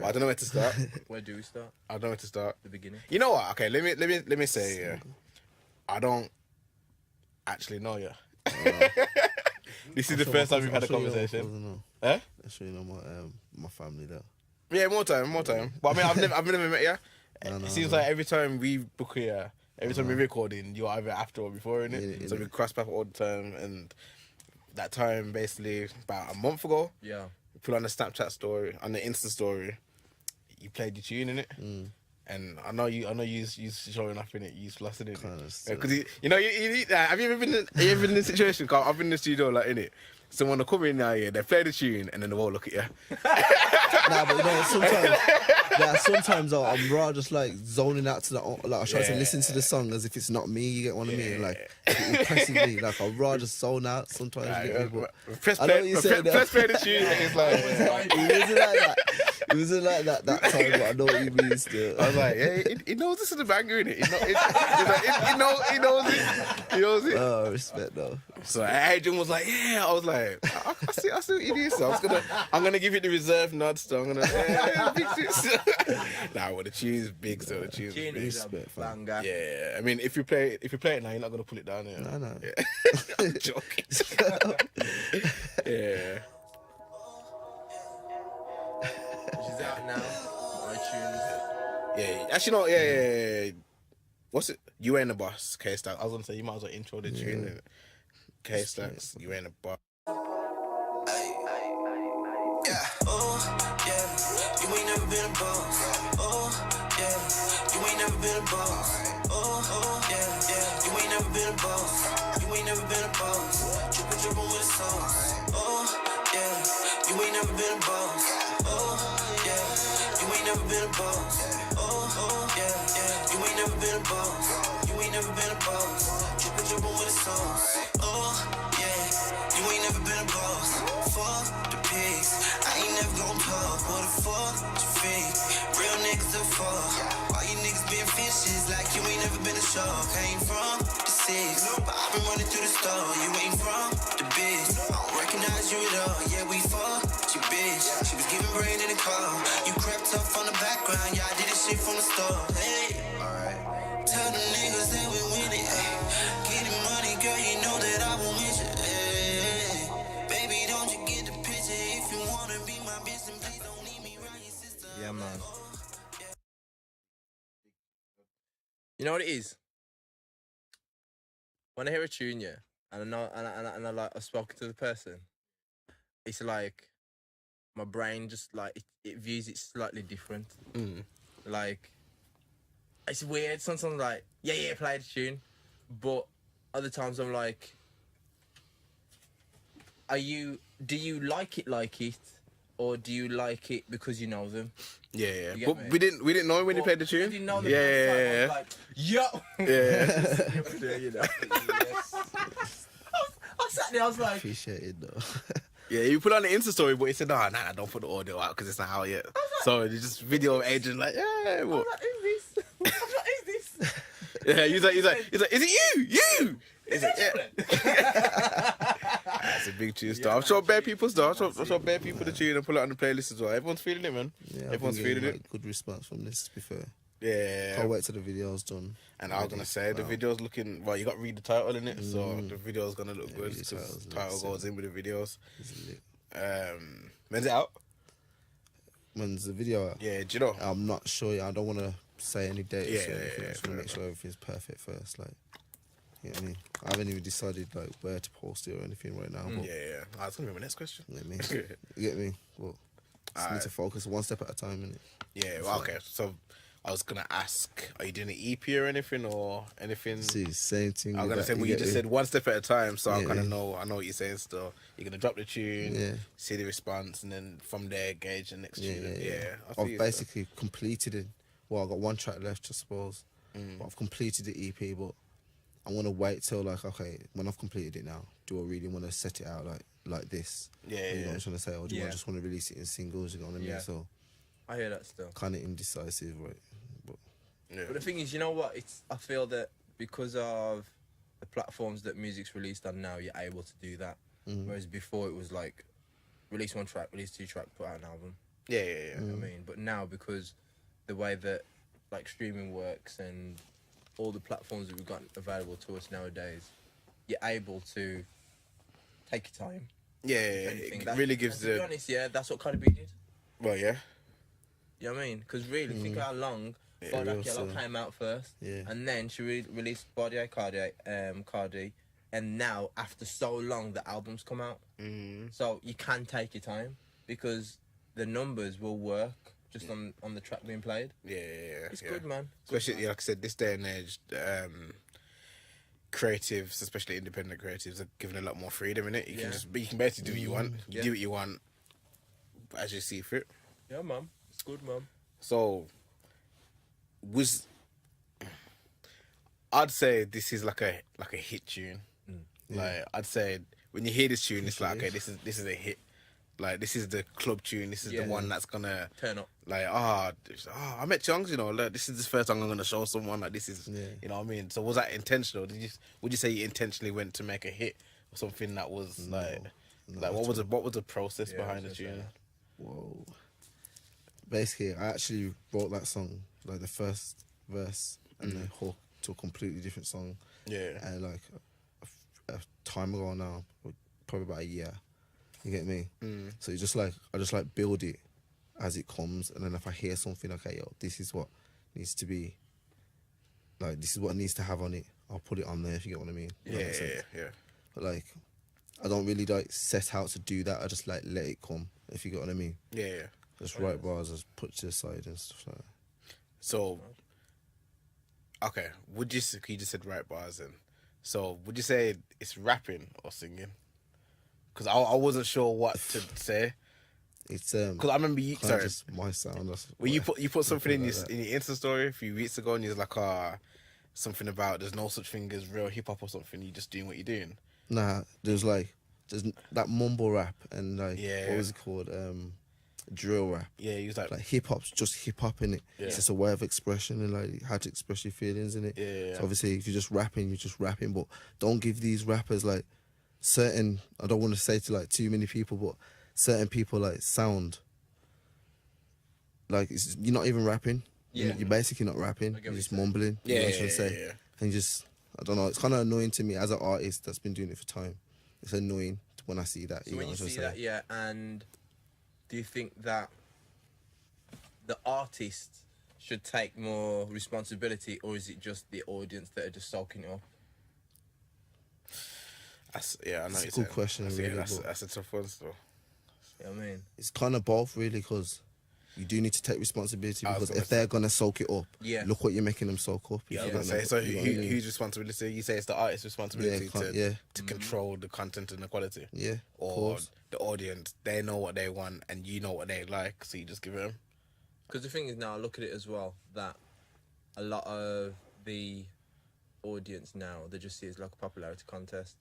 But I don't know where to start. Where do we start? I don't know where to start. The beginning. You know what? Okay, let me say, yeah. I don't actually know you. This is the first time we've had a conversation. I'll show you my family though. Yeah, more time. But I mean, I've never met you. It seems like every time we book here, every time we're recording, you're either after or before, innit? So we cross paths all the time, and that time basically about a month ago, we put on the Snapchat story, on the Insta story, you played the tune in it. And I know you showing up in it. You lost in it because you have you ever been in this situation? Cause I've been in the studio like in it. Someone will come in now, they play the tune, and then they won't look at you. Nah, but sometimes I'm raw, just like zoning out to the I try to listen to the song as if it's not me. You get what I mean? Like impressively, like I'm raw, just zone out. Sometimes you get people. Press play the tune, and it's like it wasn't like that time, but I know what you mean still. I was like, yeah, he knows this is a banger, innit? He knows it. Oh, respect though. So Adrian was like, yeah. I was like, I see what you do. So I'm gonna give it the reserve nod. So I'm gonna big juice. Nah, well the tune's big, so the tune's big. Respect, banger. Yeah, I mean if you play it now, you're not gonna pull it down. Yeah. No. Yeah. I'm joking. Yeah. She's out now. iTunes. Yeah. Actually, no. Yeah. What's it? You ain't the boss, Kstax. I was gonna say you might as well intro the tune. Kstax, you ain't the boss. Yeah. Oh yeah. You ain't never been a boss. Oh yeah. You ain't never been a boss. Oh yeah. You ain't never been a boss. You ain't never been a boss. Drippin' with a sauce. Oh yeah. You ain't never been a boss. Oh yeah. You ain't never been a boss. Oh yeah. You ain't never been a boss. You ain't never been a boss. Drippin' with a sauce. Oh yeah. You ain't never been a boss. Fuck the pigs. I ain't never gon' talk. What the fuck you fake? Real niggas the fuck. All you niggas been fishes like you ain't never been a shark. Came from the six, but I've been running through the store. You ain't from the bitch. I don't recognize you at all. Yeah, we fucked you, bitch. She was giving brain in the car. You crept up on the background. Yeah, I did this shit from the store. Hey, alright. Tell them niggas that we win it. Getting money, girl, you know that I won't miss it. Baby, don't you get the picture? If you wanna be my bitch, then please don't leave me right, your sister. Yeah, man. You know what it is? When I hear a tune, yeah, and I know, and I like, I've spoken to the person, it's like my brain just like it views it slightly different. Like it's weird. Sometimes like yeah, play the tune, but other times I'm like, do you like it, or do you like it because you know them? Yeah. But we didn't know him when he played the tune. We didn't know them. Yeah. Like, yo. Yeah. You know. I sat there. I was like, Appreciate it though. Yeah, you put on the Insta story, but he said, nah, don't put the audio out because it's not out yet. So you just video of Adrian like, yeah, what? I was like, who's this? I was like, who's this? Yeah, he's like, is it you? Is it? Yeah. That's a big tune stuff. I'm sure bare people stuff. I'm sure bare people the tune and pull it on the playlist as well. Everyone's feeling it, man. Yeah, everyone's feeling it. Good response from this, to be fair. Yeah. Can't wait till the video's done. And I was gonna say the video's looking well. You got to read the title in it, so the video's gonna look good because the title goes in with the videos. When's it out? When's the video out? Yeah, do you know? I'm not sure yet. I don't want to say any dates. Yeah, I just want to make sure everything's perfect first. Like, you know what I mean? I haven't even decided like where to post it or anything right now. But Yeah. That's gonna be my next question. You get me? You get me? Well, just need to focus one step at a time, innit? Yeah. Well, okay. So I was gonna ask, are you doing an EP or anything See, same thing. I was gonna say, well, you just said one step at a time, so I kind of know. I know what you're saying. Still, you're gonna drop the tune, see the response, and then from there gauge the next tune. Yeah. I've basically completed it. Well, I got one track left, I suppose. But I've completed the EP, but I want to wait till like, okay, when I've completed it now, do I really want to set it out like this? Yeah. You know what I'm trying to say, or do I just want to release it in singles? You know what I mean? So I hear that still. kind of indecisive, right? But the thing is, you know what? I feel that because of the platforms that music's released on now, you're able to do that. Whereas before it was like, release one track, release two tracks, put out an album. Yeah. You know what I mean? But now, because the way that like streaming works and all the platforms that we've got available to us nowadays, you're able to take your time. Yeah, Anything. it really gives and to be the... honest, yeah, that's what Cardi B did. Well, yeah. You know what I mean? Because really, think how long Bodak Yellow came out first, and then she released Body Cardi, and now after so long, the albums come out. So you can take your time because the numbers will work just on the track being played. Yeah. It's good, man. Especially, like I said, this day and age, creatives, especially independent creatives, are given a lot more freedom in it. You can basically do what you want. You do what you want as you see fit. Yeah, man. It's good, man. So, I'd say this is like a hit tune. Like I'd say when you hear this tune, it's like, okay, this is a hit. Like this is the club tune. This is the one that's gonna turn up. Like I met Chunks. You know, like, this is the first time I'm gonna show someone. Like this is, you know what I mean. So was that intentional? Would you say you intentionally went to make a hit or something that was what was the process behind the tune? Whoa. Basically, I actually wrote that song, like the first verse and the hook, to a completely different song. Yeah. And like a time ago now, probably about a year. You get me? So you I just build it as it comes, and then if I hear something, okay, yo, this is what needs to be, like, this is what it needs to have on it, I'll put it on there, if you get what I mean. Yeah. But like, I don't really like set out to do that. I just like let it come, if you get what I mean. Yeah. Just write bars, just put to the side and stuff like that. So, okay, you just said write bars, and so would you say it's rapping or singing? Because I wasn't sure what to say. It's because I remember you. Sorry, just my sound. Well, you put something in your Insta story a few weeks ago, and you was like, something about there's no such thing as real hip hop or something. You're just doing what you're doing. Nah, there's that mumble rap and like what was it called? Drill rap. Yeah, he was like hip hop's just hip hop in it. It's just a way of expression and like how to express your feelings in it. Yeah. So obviously, if you're just rapping, but don't give these rappers like certain. I don't want to say to like too many people, but certain people like sound like you're not even rapping. Yeah. You're basically not rapping. You're just mumbling. Yeah, you know what I'm trying to say? And just, I don't know. It's kind of annoying to me as an artist that's been doing it for time. It's annoying when I see that. So when you see that, and do you think that the artist should take more responsibility, or is it just the audience that are just soaking it up? I know. It's a good question. Really, that's a tough one still. You know what I mean? It's kind of both, really, because you do need to take responsibility, because if they're gonna soak it up, look what you're making them soak up. Yeah, I was gonna say. So whose responsibility? You say it's the artist's responsibility to control the content and the quality. Yeah, or the audience, they know what they want and you know what they like, so you just give it them. Because the thing is, now I look at it as well, that a lot of the audience now, they just see it as like a popularity contest.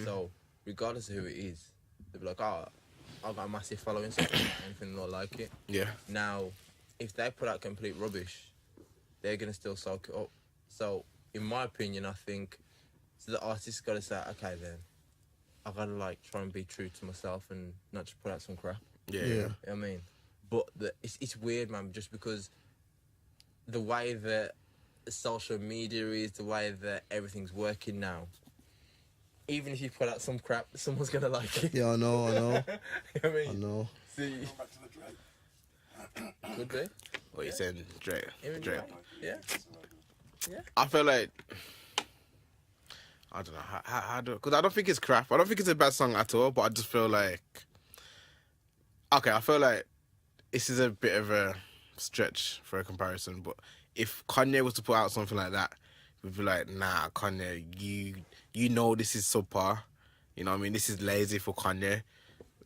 So regardless of who it is, they'll be like, I've got a massive following, so anything not like it. Yeah. Now, if they put out complete rubbish, they're gonna still soak it up. So, in my opinion, I think the artist's got to say, okay, then I gotta like try and be true to myself and not just put out some crap. Yeah. You know what I mean, but it's weird, man, just because the way that social media is, the way that everything's working now. Even if you put out some crap, someone's gonna like it. Yeah, I know. You know what I mean? I know. See, could be. What you saying, Drake? Drake. Yeah. I feel like I don't know how do, because I don't think it's crap. I don't think it's a bad song at all. But I just feel like I feel like this is a bit of a stretch for a comparison. But if Kanye was to put out something like that, we'd be like, nah, Kanye, you know this is subpar. You know what I mean? This is lazy for Kanye.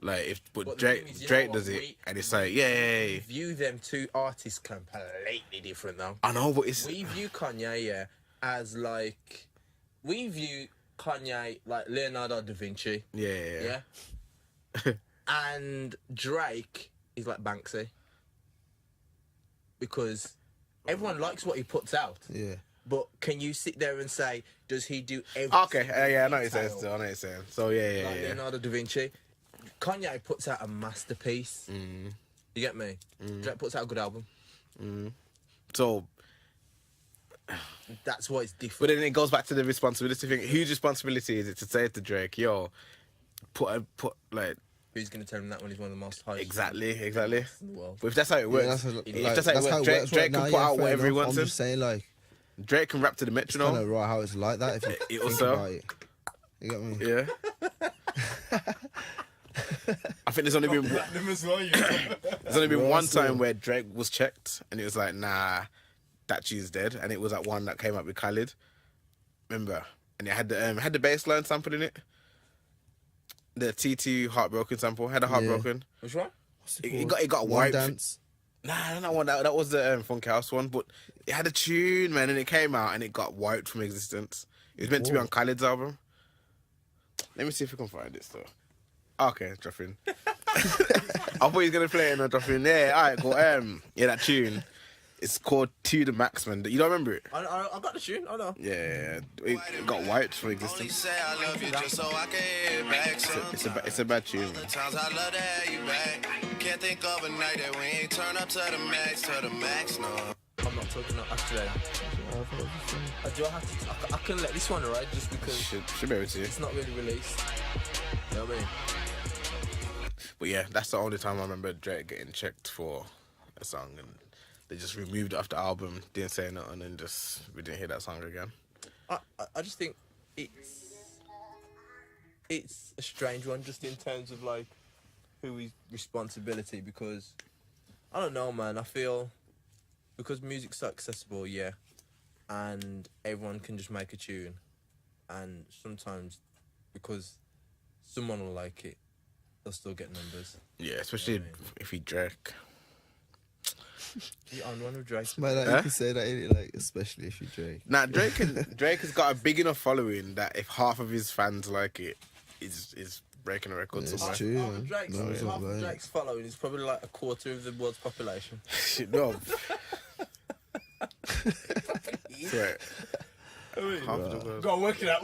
Like, but Drake does it, and it's like, we view them two artists completely different, though. I know, but we view Kanye, as like, we view Kanye like Leonardo da Vinci. Yeah. And Drake is like Banksy, because everyone likes what he puts out. Yeah. But can you sit there and say, does he do everything? Okay, I know what you're saying. So, yeah. Leonardo da Vinci. Kanye puts out a masterpiece. You get me? Drake puts out a good album. So, That's why it's but different. then it goes back to the responsibility thing. Whose responsibility is it to say to Drake, yo, put like Who's going to tell him that when he's one of the most highest exactly? in the world? But if that's how it works, Yeah, if that's how it works, Drake can put out fair whatever he enough. wants. I'm just saying, like, Drake can rap to the it's kind metronome. of right how it's like that. If you It think also- about it, you get me? Yeah. I think there's only been one time where Drake was checked and it was like, nah, that tune's dead, and it was that one that came up with Khalid. Remember? And it had the bass line sample in it. The TT Heartbroken sample had a Heartbroken. Which one? It got One wiped. Dance. Nah, not one. That was the Funk House one, but it had a tune, man, and it came out and it got wiped from existence. It was meant to be on Khaled's album. Let me see if we can find this though. Okay, drop in. I thought he was gonna play it and I drop in. Yeah, alright, cool. Yeah, that tune. It's called To The Max, man. You don't remember it? I got the tune. I know. Yeah, it got wiped from Only existence. say I love you just so I can hear back sometimes. It's a bad tune, man. Times I love to have you back. Can't think of a night that we ain't turn up to the max, no. I'm not talking after that. Do I have to? I can let this one ride just because Should be able to. it's not really released. You know what I mean? But yeah, that's the only time I remember Drake getting checked for a song, and they just removed it off the album, didn't say nothing, and just we didn't hear that song again. I just think it's a strange one, just in terms of like who is responsibility, because I don't know, man. I feel because music's so accessible, yeah, and everyone can just make a tune, and sometimes because someone will like it, they'll still get numbers. Yeah, especially if he Drake. You on one with Drake? Man, like, Huh? you can say that, innit? Like, especially if you Drake. Nah, Drake has got a big enough following that if half of his fans like it, is breaking a record Yeah, somewhere. it's true, Half man. of Drake's, No, it's half not of lying. Drake's following is probably like a quarter of the world's population. Shit, no. Swear. Half of the world. Go on, work it out.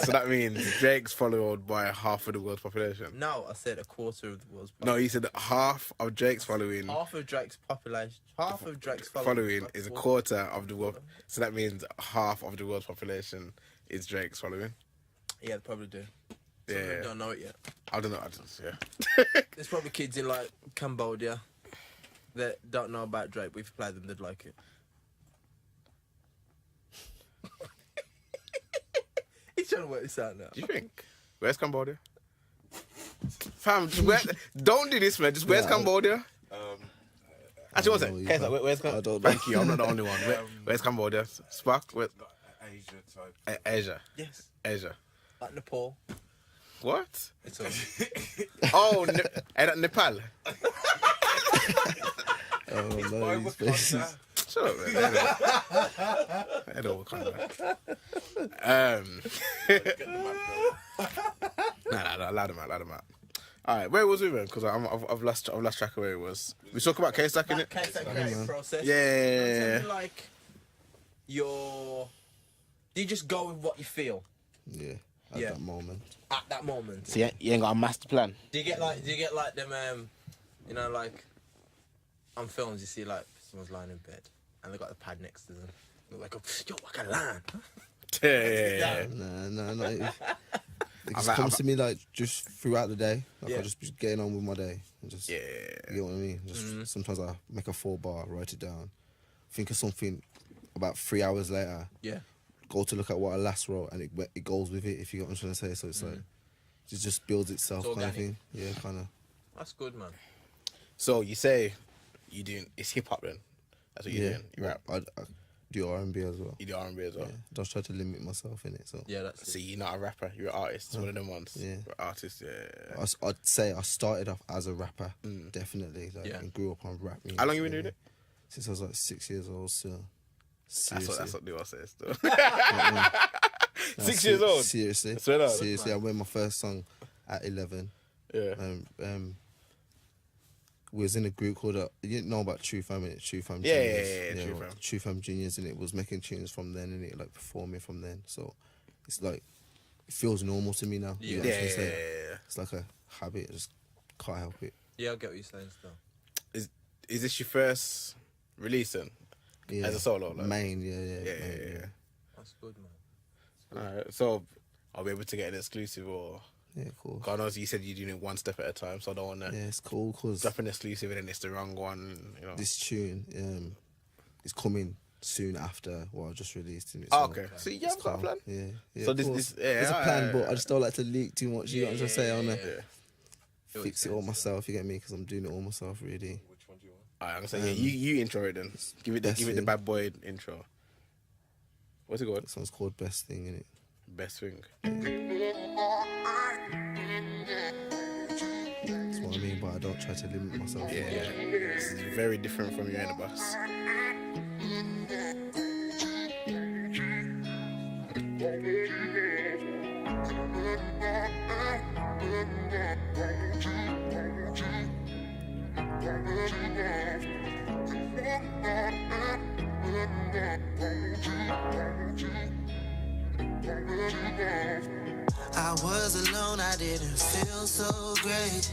So that means Drake's followed by half of the world's population. No, I said a quarter of the world's No, population. you said that half of Drake's following Half of Drake's population. Half of Drake's following is a quarter of the world. So that means half of the world's population is Drake's following. Yeah, they probably do. Some of them Yeah. don't know it yet. I don't know. Yeah. There's probably kids in like Cambodia that don't know about Drake, but if you play them, they'd like it. He's trying to work this out now. Do you think? Where's Cambodia? Fam, don't do this, man. Just where's Cambodia? Actually, one know, second. you Where's can't- where's I don't know. Thank you. I'm not the only one. Where's Cambodia? Spark? Where? Asia type. Asia. Yes. Asia. Like Nepal. What? It's all. Oh, Nepal. Oh, no, these faces. Shut up, man. I don't kind of. Nah, loud him out. All right, where was we, man? Because I've lost track of where it was. We talk about Kstax, innit? Kstax creative process. Yeah. Like do you just go with what you feel Yeah, at Yeah. that moment. at that moment? So you ain't got a master plan. Do you get like them you know, like on films you see like someone's lying in bed and they got the pad next to them. They're like, yo, I can line. Yeah. Nah. It just I've- comes to me like just throughout the day. Like Yeah. I just be getting on with my day. And just, Yeah. you get what I mean? Just sometimes I make a 4-bar, write it down, think of something about 3 hours later, Yeah. go to look at what I last wrote, and it goes with it, if you get what I'm trying to say. So it's like, it just builds itself, It's kind of organic. thing. Yeah, kind of. That's good, man. So you say you doing it's hip hop then? That's what you're Yeah. doing. You rap. I do R&B as well. You do R&B as well. Yeah. Just try to limit myself in it. So Yeah, that's So you're not a rapper. You're an artist. One of them ones. Yeah. You're an artist. Yeah. I'd say I started off as a rapper, definitely. Like, Yeah. and grew up on rap music. How long you been yeah. doing it? Since I was like 6 years old, so. That's what they all say still. Nah, 6 years old. Seriously. Swear down. Seriously, I made my first song at 11. Yeah. We was in a group called, you didn't know about True Fam, innit? True Fam Yeah, Juniors. yeah, True well, Fam. True Fam Juniors, and it was making tunes from then, and it like performing from then. So it's like, it feels normal to me now. You Yeah. get what I'm trying to say? It's like a habit, I just can't help it. Yeah, I get what you're saying still. is this your first release then? Yeah. As a solo? Like? Main, yeah. Yeah. That's good, man. Alright, so I'll be able to get an exclusive or... Yeah, cool. God knows you said you're doing it one step at a time, so I don't want to Yeah, it's cool because drop an exclusive and then it's the wrong one, you know. this tune is coming soon after what I just released. In it, Oh, so okay. So you it's have got a plan? Yeah. So of this- course. this- yeah, there's a plan, alright, but I just don't like to leak too much. You know what I'm saying? I wanna Yeah. fix it all myself. You get me? Because I'm doing it all myself, really. Alright, I'm gonna say, you intro it then. Give it the best thing. bad boy intro. What's it called? This one's called Best Thing, innit? Best thing. That's what I mean, but I don't try to limit myself. Yeah. It's very different from you in the bus. I was alone, I didn't feel so great.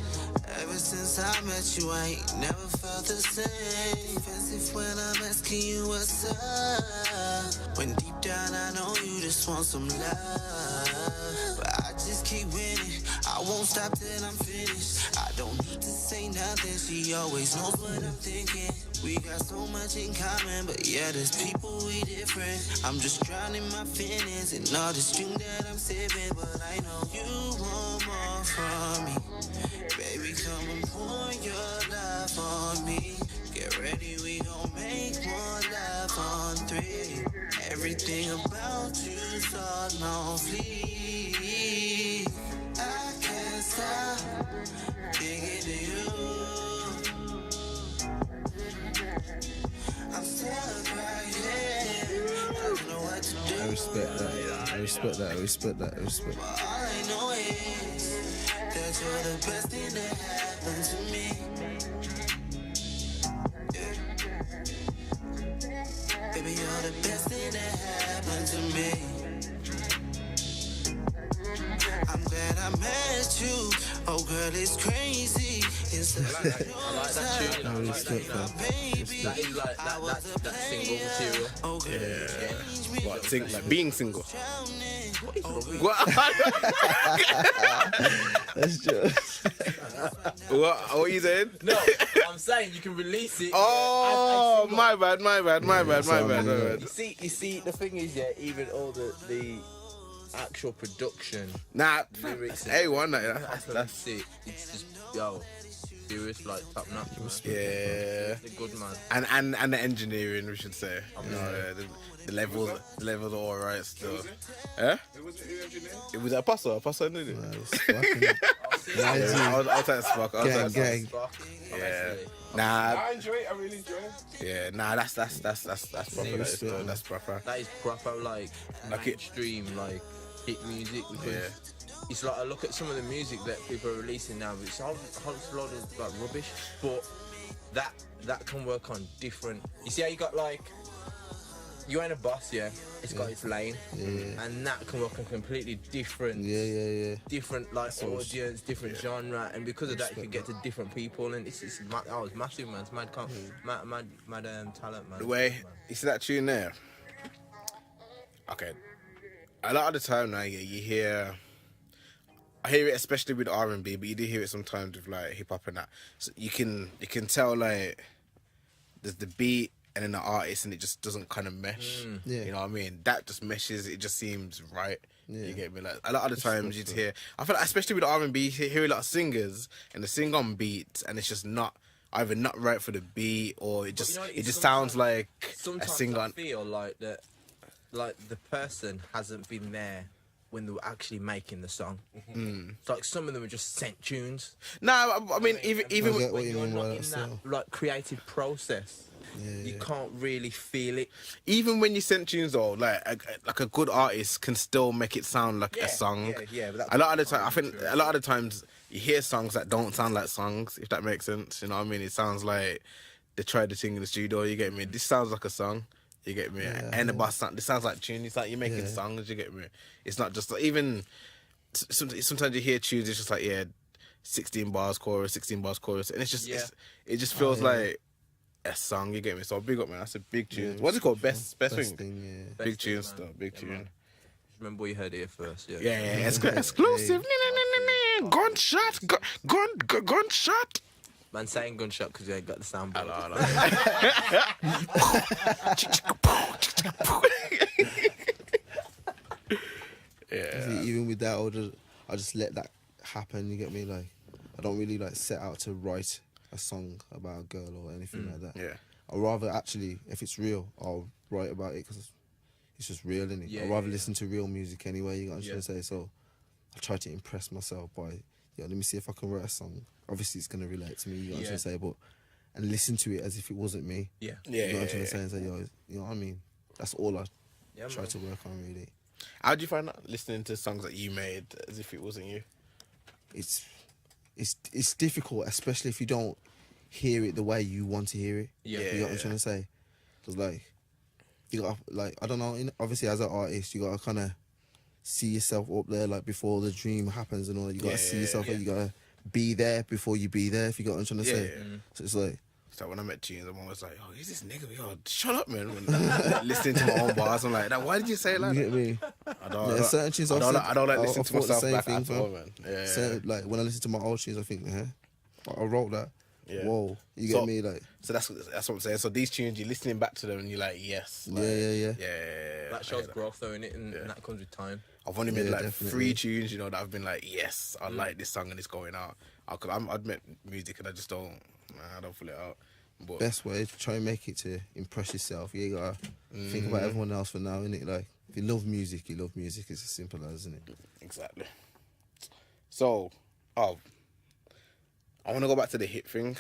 Ever since I met you, I ain't never felt the same. Defensive when I'm asking you what's up, when deep down I know you just want some love. But I just keep winning, I won't stop till I'm finished. I don't need to say nothing, she always knows what I'm thinking. We got so much in common, but yeah, there's people we different. I'm just drowning my feelings in all this drink that I'm sipping, but I know you want more from me. Baby, come and pour your love on me. Get ready, we gon' make more love on 3. Everything about you's on no fleek. I can't stop thinking to you. I'm stuck right here. I don't know what to do. I respect that. I respect that. I respect that. I respect that. All I know is that you're the best thing that happened to me. Yeah. Baby, you're the best thing that happened to me. I'm glad I met you. Oh, girl, it's crazy. It's I like that tune. I respect that. That is like that single material. Oh, girl, Yeah. What, like being single? drowning. What? That's just. What you said? No, I'm saying you can release it. Oh, yeah, my bad. You see, the thing is, yeah, even all the actual production, Nah, lyrics, hey, one night. that's it. It's just serious, like top notch. Yeah. The good man. And the engineering, we should say. You know, the levels are all right still. Yeah? It was Apostle, did it? I was trying to spark. Gang. Yeah. Nah. I enjoy it. I really enjoy it. Yeah. Nah. That's proper. That's proper. That is proper, like Like it- mainstream, like hit music. Because Yeah. it's like I look at some of the music that people are releasing now. It's a whole lot of like rubbish, but that can work on different. You see how you got like. You're in a bus, yeah. It's got its lane, and that can work on completely different, different like audience, different genre, and because of that, you can get to different people, and it's it's massive, man. It's mad talent, man. The way you see that tune there. Okay. A lot of the time now, yeah, you hear. I hear it especially with R&B, but you do hear it sometimes with like hip hop and that. So you can tell like there's the beat. And then the artist, and it just doesn't kind of mesh. Yeah. You know what I mean? That just meshes. It just seems right. Yeah. You get me? Like a lot of the times you'd hear. I feel like, especially with R&B, you hear a lot of singers, and they sing on beats, and it's just not either not right for the beat, or it just sounds like a Sometimes singer. I feel like that, like the person hasn't been there when they were actually making the song. It's like some of them are just sent tunes. No, I mean even I get what When you you're mean not by in that. that So. like creative process, you can't really feel it. even when you send tunes though, like a good artist can still make it sound like a song. Yeah, but that's A lot of the time, I think a lot of the times you hear songs that don't sound like songs. If that makes sense, you know what I mean? It sounds like they tried to sing in the studio. You get me? This sounds like a song. You get me? And the bass sound. This sounds like tune. It's like you're making songs. You get me? It's not just like, even sometimes you hear tunes. It's just like 16 bars chorus, 16 bars chorus, and it's just it just feels like a song. You get me? So big up, man. That's a big tune. What's it called? Best thing. Yeah. Big Best tune thing, stuff. man. Big Yeah, tune. man. Remember you heard it here first. Yeah. Yeah. Exclusive. Gunshot. Gunshot. Man saying gunshot because you ain't got the soundboard. Yeah. Even with that, I just let that happen. You get me? Like, I don't really like set out to write a song about a girl or anything like that. Yeah. I'd rather actually, if it's real, I'll write about it because it's just real, innit? Yeah, I'd rather yeah, listen to real music anyway. You know what I'm Yeah. trying to say? So I try to impress myself by, let me see if I can write a song. Obviously, it's gonna relate to me. You know what I'm Yeah. trying to say? But and listen to it as if it wasn't me. Yeah. Yeah. You know what I'm trying to say? And say, you know what I mean? That's all I Yeah, try man. to work on, really. How do you find that listening to songs that you made as if it wasn't you? It's difficult, especially if you don't hear it the way you want to hear it. Yeah. You know what I'm trying to say? Because like, you got like, I don't know. Obviously, as an artist, you gotta kind of see yourself up there, like before the dream happens and all that. You gotta see yourself, and you gotta be there before you be there. If you got what I'm trying to say. Yeah. So it's like, So when I met Tunes, I'm always like, oh, who's this nigga? Yo, shut up, man. When listening to my own bars, I'm like, why did you say it like you that? get me? I don't, Yeah, certain tunes I don't, I've I don't like said- listening I've to thought the myself same back thing, at fam. all, man. Yeah. So, like when I listen to my old tunes, I think, I wrote that. Yeah. Whoa, you So- get me? Like, So that's what I'm saying. So these tunes, you're listening back to them and you're like, yes. Like, yeah. I That shows get that. growth, though, innit? And that comes with time. I've only made Yeah, like definitely. 3 tunes, that I've been like, yes, I like this song and it's going out. I'd make music and I just don't pull it out. But best way to try and make it to impress yourself. You gotta think about everyone else for now, innit? Like, if you love music, you love music. It's as simple as, isn't it? exactly. So, I want to go back to the hit thing.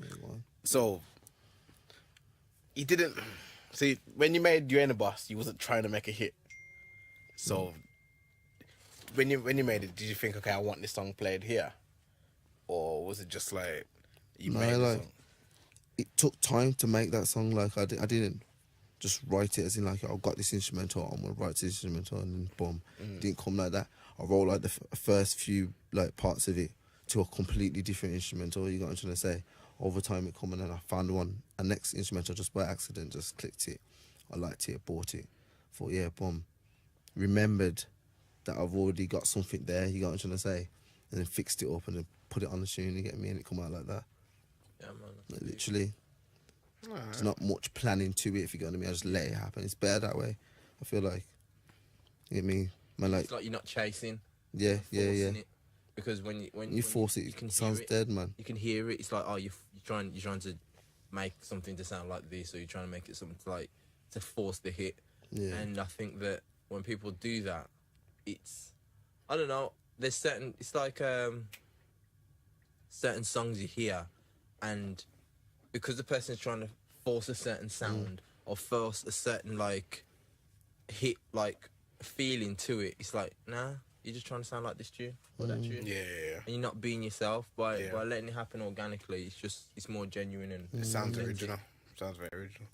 Yeah, go on. So, you didn't see when you made You Ain't a Boss, you wasn't trying to make a hit. So, when you made it, did you think, okay, I want this song played here, or was it just like you No, made the like, song? it took time to make that song. Like, I didn't just write it as in like, I've got this instrumental, I'm gonna write this instrumental, and then boom. It didn't come like that. I wrote like the first few like parts of it to a completely different instrumental. You got what I'm trying to say? Over time, it come and then I found a next instrumental just by accident. Just clicked it. I liked it, bought it. Thought, yeah, boom. Remembered that I've already got something there. You got what I'm trying to say? And then fixed it up and then put it on the tune. You get me? And it come out like that. Yeah, man. Like, literally. There's not much planning to it, if you get what I mean. I just let it happen. It's better that way. I feel like. You get me? Man, like, It's like you're not chasing. yeah. forcing it. Because when You force it, you can it sounds hear it. dead, man. You can hear it. It's like, oh, you're trying to make something to sound like this, or you're trying to make it something to force the hit. Yeah. And I think that when people do that, it's, I don't know. It's like certain songs you hear, and because the person's trying to force a certain sound or force a certain like hit, like feeling to it, it's like, nah, you're just trying to sound like this tune or that tune. Yeah. And you're not being yourself by Yeah. letting it happen organically. It's more genuine and It sounds original. Sounds very original.